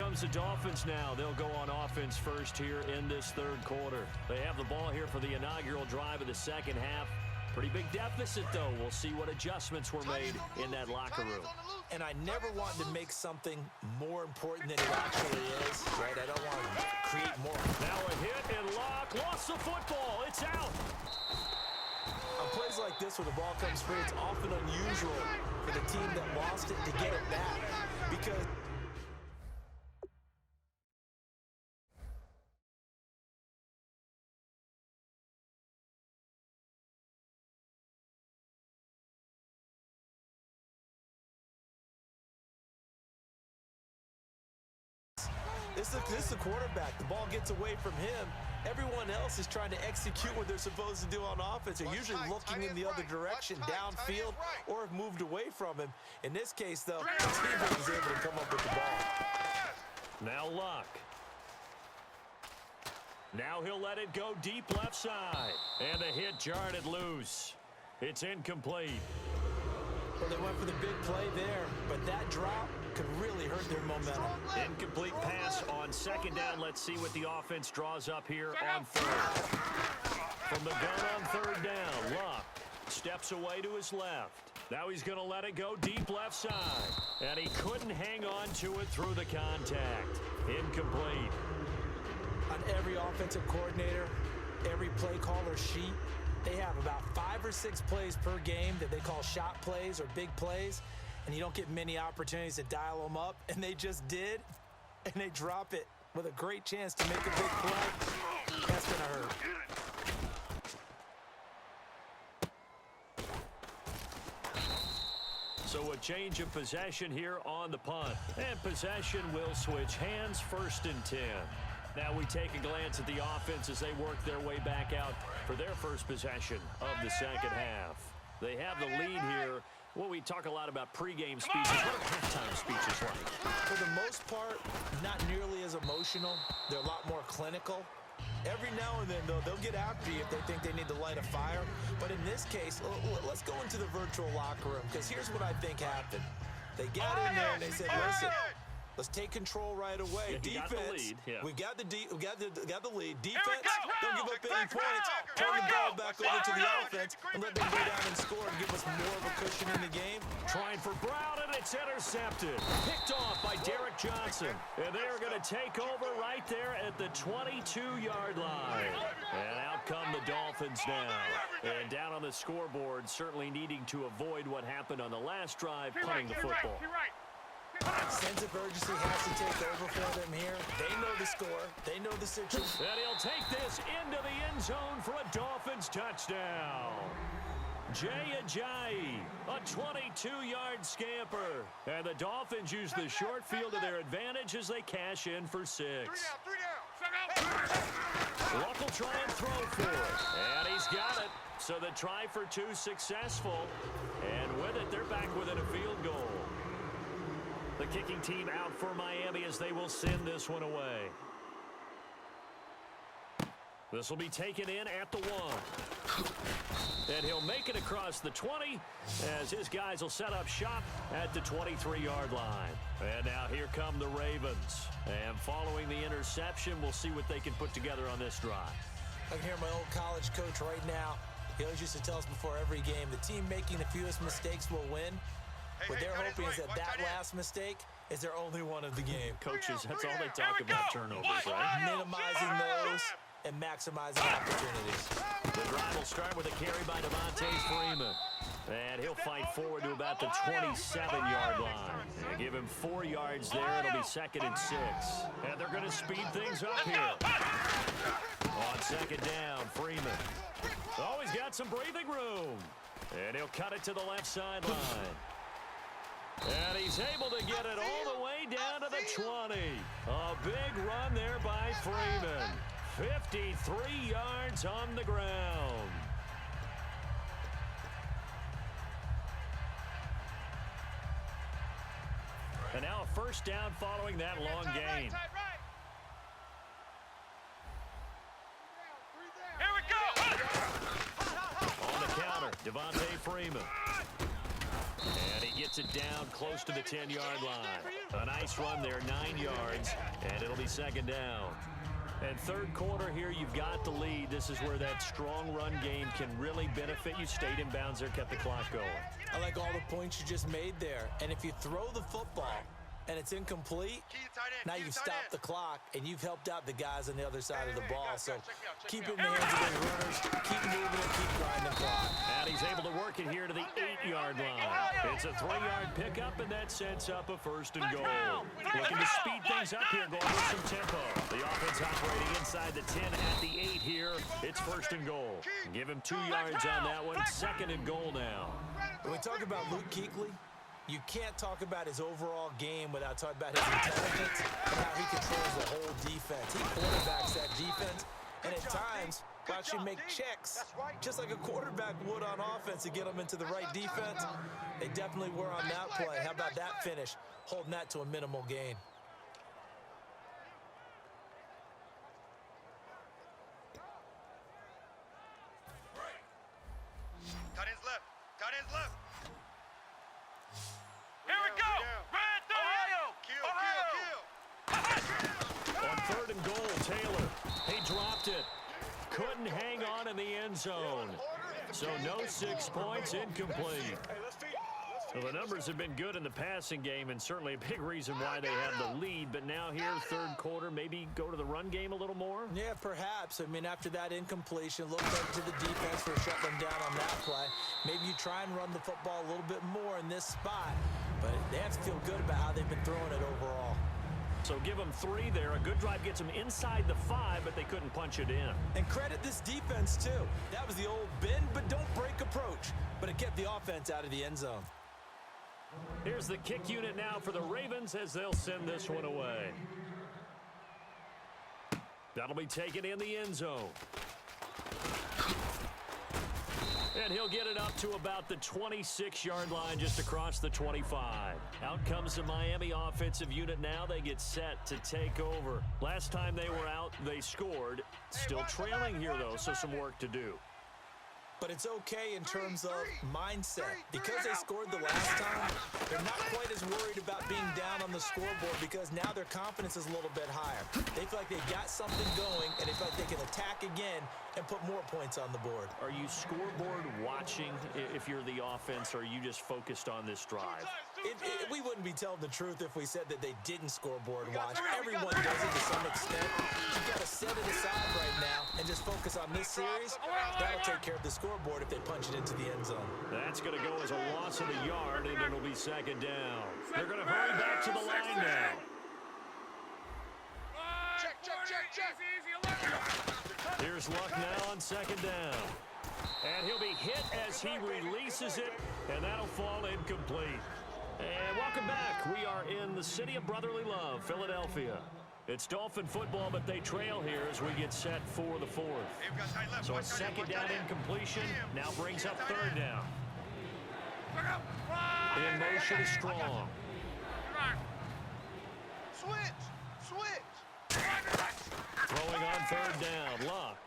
comes the Dolphins now. They'll go on offense first here in this third quarter. They have the ball here for the inaugural drive of the second half. Pretty big deficit, though. We'll see what adjustments were made in that locker room. And I never want to make something more important than it actually is, right? I don't want to create more. Now a hit and lock. Lost the football. It's out. On plays like this where the ball comes free, it's often unusual for the team that lost it to get it back because this is the quarterback. The ball gets away from him. Everyone else is trying to execute what they're supposed to do on offense. They're usually looking in the other direction, downfield, or have moved away from him. In this case, though, the teammate was able to come up with the ball. Now Luck. Now he'll let it go deep left side. And the hit jarred it loose. It's incomplete. Well, they went for the big play there, but that drop could really hurt their momentum. Incomplete pass on second down. Let's see what the offense draws up here on third. From the gun on third down, Luck steps away to his left. Now he's going to let it go deep left side. And he couldn't hang on to it through the contact. Incomplete. On every offensive coordinator, every play caller sheet, they have about 5 or 6 plays per game that they call shot plays or big plays, and you don't get many opportunities to dial them up, and they just did, and they drop it with a great chance to make a big play. That's going to hurt. So a change of possession here on the punt, and possession will switch hands, 1st and 10. Now we take a glance at the offense as they work their way back out for their first possession of the second half. They have the lead here. Well, we talk a lot about pregame speeches. What are halftime speeches like? For the most part, not nearly as emotional. They're a lot more clinical. Every now and then, though, they'll get after you if they think they need to light a fire. But in this case, let's go into the virtual locker room, because here's what I think happened. They got in there and they said, listen, let's take control right away. Yeah, defense, we got the lead. Defense, don't give up any Let's points. go. Turn the ball back over to the offense and let them go down and score and give us more of a cushion in the game. Trying for Brown, and it's intercepted. Picked off by Derek Johnson. And they are going to take over right there at the 22-yard line. And out come the Dolphins now. And down on the scoreboard, certainly needing to avoid what happened on the last drive, punting the football. Sense of urgency has to take over for them here. They know the score. They know the situation. And he'll take this into the end zone for a Dolphins touchdown. Jay Ajayi, a 22-yard scamper. And the Dolphins use the short field to their advantage as they cash in for 6. 3 down. Luck will try and throw for it. And he's got it. So the try for 2 successful. And with it, they're back within a field goal. The kicking team out for Miami as they will send this one away. This will be taken in at the 1. And he'll make it across the 20 as his guys will set up shop at the 23-yard line. And now here come the Ravens. And following the interception, we'll see what they can put together on this drive. I can hear my old college coach right now. He always used to tell us before every game, the team making the fewest mistakes will win. What they're hoping is that last mistake is their only one of the game. Coaches, that's all they talk about, turnovers, right? Minimizing those and maximizing opportunities. The drive will start with a carry by Devontae Freeman. And he'll fight forward to about the 27-yard line. And give him 4 yards there. It'll be 2nd and 6. And they're going to speed things up here. On second down, Freeman. Oh, he's got some breathing room. And he'll cut it to the left sideline. And he's able to get it all the way down to the 20. A big run there by Freeman. 53 yards on the ground. And now a first down following that long gain. Here we go. On the counter, Devontae Freeman. And he gets it down close to the 10-yard line. A nice run there, 9 yards, and it'll be second down. And third quarter here, you've got the lead. This is where that strong run game can really benefit you. Stayed in bounds there, kept the clock going. I like all the points you just made there. And if you throw the football and it's incomplete, now you've stopped the clock and you've helped out the guys on the other side of the ball. So keep it in the hands of those runners, keep moving and keep grinding the clock. And he's able to work it here to the 8-yard line. It's a 3-yard pickup, and that sets up a first and goal. Looking to speed things up here, going with some tempo. The offense operating inside the 10 at the 8 here. It's first and goal. Give him 2 yards on that one. Second and goal now. When we talk about Luke Kuechly, you can't talk about his overall game without talking about his intelligence and how he controls the whole defense. He quarterbacks that defense, and at times will actually make checks, just like a quarterback would on offense to get them into the right defense. They definitely were on that play. How about that finish, holding that to a minimal gain? Cut his left. Cut his left. Here we go. Right through. Kill. On third and goal, Taylor. He dropped it. Couldn't hang on in the end zone. So no 6 points, incomplete. Well, the numbers have been good in the passing game, and certainly a big reason why they have the lead. But now here, third quarter, maybe go to the run game a little more? Yeah, perhaps. I mean, after that incompletion, look up to the defense for shutting them down on that play. Maybe you try and run the football a little bit more in this spot. But they have to feel good about how they've been throwing it overall. So give them 3 there. A good drive gets them inside the 5, but they couldn't punch it in. And credit this defense, too. That was the old bend but don't break approach. But it kept the offense out of the end zone. Here's the kick unit now for the Ravens as they'll send this one away. That'll be taken in the end zone. And he'll get it up to about the 26-yard line, just across the 25. Out comes the Miami offensive unit now. They get set to take over. Last time they were out, they scored. Still trailing here, though, so some work to do. But it's okay in terms of mindset. Because they scored the last time, they're not quite as worried about being down on the scoreboard because now their confidence is a little bit higher. They feel like they've got something going, and they feel like they can attack again and put more points on the board. Are you scoreboard watching if you're the offense, or are you just focused on this drive? We wouldn't be telling the truth if we said that they didn't scoreboard watch. Everyone does it to some extent. You've got to set it aside right now and just focus on this series. That'll take care of the scoreboard if they punch it into the end zone. That's going to go as a loss of a yard, and it'll be second down. They're going to hurry back to the line now. Check. Here's Luck now on second down. And he'll be hit as he releases it, and that'll fall incomplete. And welcome back. We are in the city of brotherly love, Philadelphia. It's Dolphin football, but they trail here as we get set for the 4th. So a second down incompletion now brings up third down. In motion is Strong. Switch. Throwing on third down, Luck.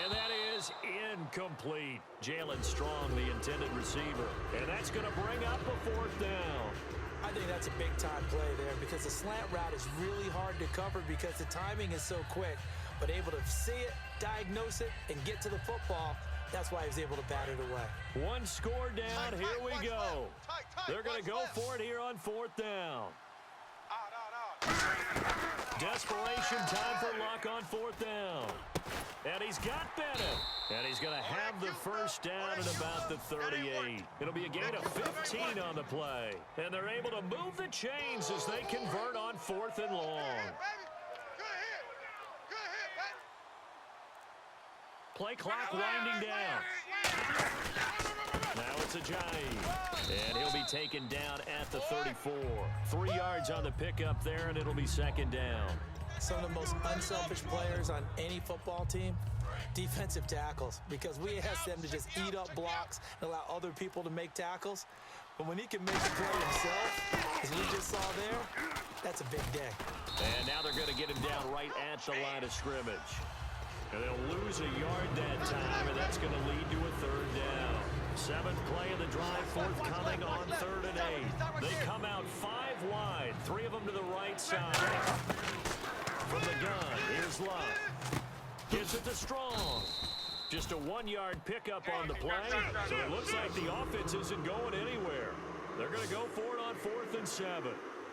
And that is incomplete. Jalen Strong, the intended receiver. And that's going to bring up a 4th down. I think that's a big-time play there because the slant route is really hard to cover because the timing is so quick. But able to see it, diagnose it, and get to the football, that's why he was able to bat it away. One score down. Here we go. They're going to go for it here on 4th down. Desperation time for Luck on 4th down. And he's got Bennett. And he's going to have the first down at about the 38. It'll be a gain of 15 on the play. And they're able to move the chains as they convert on 4th and long. Play clock winding down. Now it's Ajayi. And he'll be taken down at the 34. 3 yards on the pickup there, and it'll be second down. Some of the most unselfish players on any football team, defensive tackles, because we ask them to just eat up blocks and allow other people to make tackles. But when he can make the play himself, as we just saw there, that's a big day. And now they're going to get him down right at the line of scrimmage. And they'll lose a yard that time, and that's going to lead to a third down. Seventh play of the drive, forthcoming on 3rd and 8. They come out 5 wide, 3 of them to the right side. From the gun, here's Love. Gets it to Strong. Just a 1-yard pickup on the play, so it looks like the offense isn't going anywhere. They're going to go for it on 4th and 7.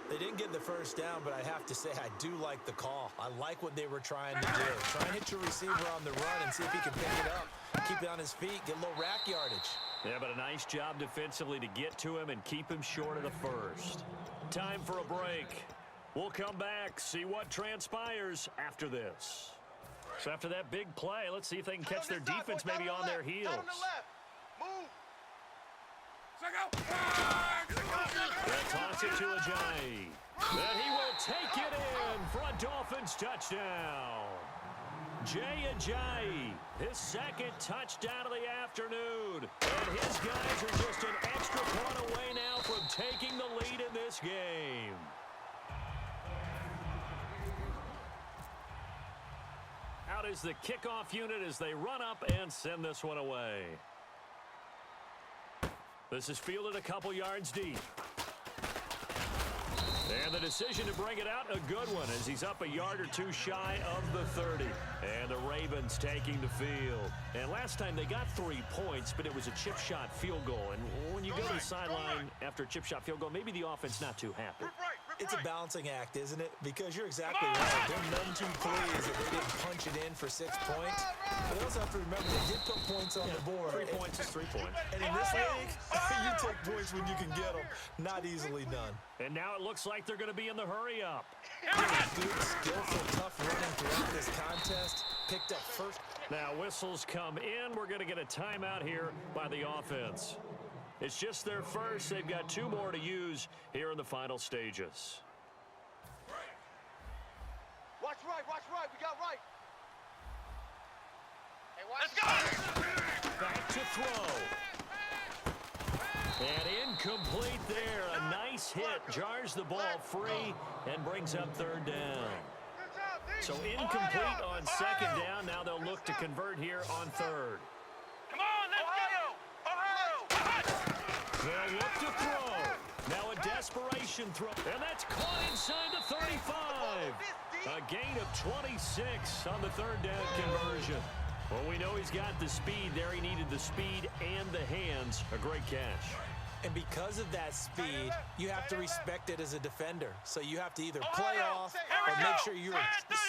They didn't get the first down, but I have to say I do like the call. I like what they were trying to do. Try and hit your receiver on the run and see if he can pick it up. Keep it on his feet, get a little rack yardage. Yeah, but a nice job defensively to get to him and keep him short of the first. Time for a break. We'll come back, see what transpires after this. So after that big play, let's see if they can catch their defense maybe on their heels. Move. They'll toss it to Ajayi. And he will take it in for a Dolphins touchdown. Jay Ajayi, his second touchdown of the afternoon. And his guys are just an extra point away now from taking the lead in this game. Out is the kickoff unit as they run up and send this one away. This is fielded a couple yards deep. And the decision to bring it out, a good one, as he's up a yard or two shy of the 30. And the Ravens taking the field. And last time they got 3 points, but it was a chip shot field goal. And when you go to the sideline after a chip shot field goal, maybe the offense not too happy. It's a balancing act, isn't it? Because you're exactly right. They're none too pleased that they didn't punch it in for 6 points. But they also have to remember they did put points on the board. 3 points is 3 points. And in this league, you take points when you can get them. Not easily done. And now it looks like they're going to be in the hurry-up. Good, skillful, tough running throughout this contest. Picked up first. Now whistles come in. We're going to get a timeout here by the offense. It's just their first. They've got 2 more to use here in the final stages. Watch right. We got right. Hey, Let's go! Back to throw. And incomplete there. A nice hit. Jars the ball free and brings up 3rd down. So incomplete on 2nd down. Now they'll look to convert here on 3rd. Come on, let's They'll look to throw. Now a desperation throw. And that's caught inside the 35. A gain of 26 on the 3rd down conversion. Well, we know he's got the speed there. He needed the speed and the hands. A great catch. And because of that speed, you have to respect it as a defender. So you have to either play off or make sure you're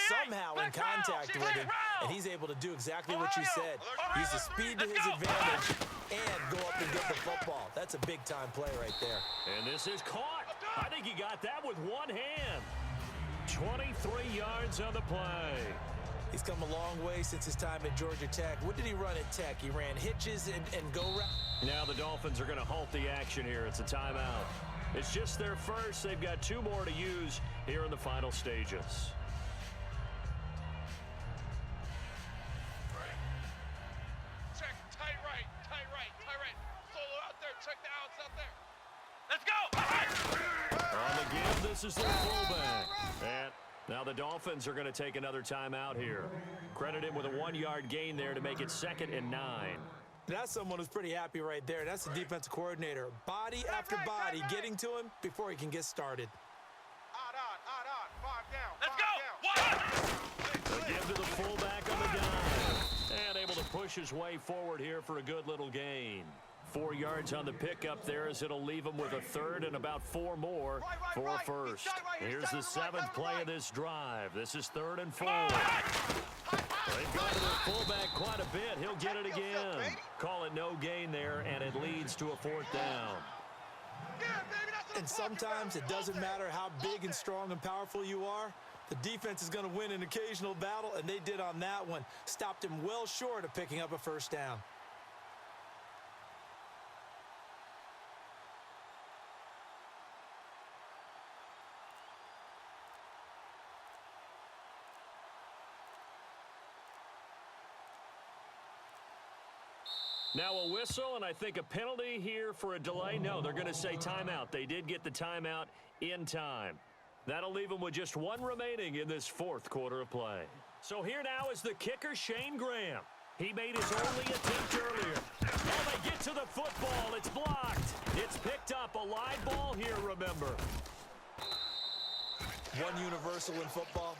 somehow in contact with him. And he's able to do exactly what you said. Use the speed to his advantage and go up and get the football. That's a big-time play right there. And this is caught. I think he got that with one hand. 23 yards on the play. He's come a long way since his time at Georgia Tech. What did he run at Tech? He ran hitches and go route. Now the Dolphins are going to halt the action here. It's a timeout. It's just their first. They've got 2 more to use here in the final stages. Check, tight right. Solo out there, check the outs out there. Let's go! On the give, this is their fullback. And now the Dolphins are going to take another timeout here. Credit him with a 1-yard gain there to make it 2nd and 9. That's someone who's pretty happy right there. That's the defensive coordinator. Body after body getting to him before he can get started. Odd. 5 down. Let's go! They give to the fullback on the dive. And able to push his way forward here for a good little gain. 4 yards on the pickup there as it'll leave him with a 3rd and about 4 more for a first. Here's the 7th play of this drive. This is 3rd and 4. They've gone to their fullback quite a bit. He'll get it again. Call it no gain there, and it leads to a 4th down. And sometimes it doesn't matter how big and strong and powerful you are. The defense is going to win an occasional battle, and they did on that one. Stopped him well short of picking up a first down. Now a whistle, and I think a penalty here for a delay. No, they're going to say timeout. They did get the timeout in time. That'll leave them with just 1 remaining in this 4th quarter of play. So here now is the kicker, Shane Graham. He made his only attempt earlier. Oh, they get to the football. It's blocked. It's picked up. A live ball here, remember. One universal in football,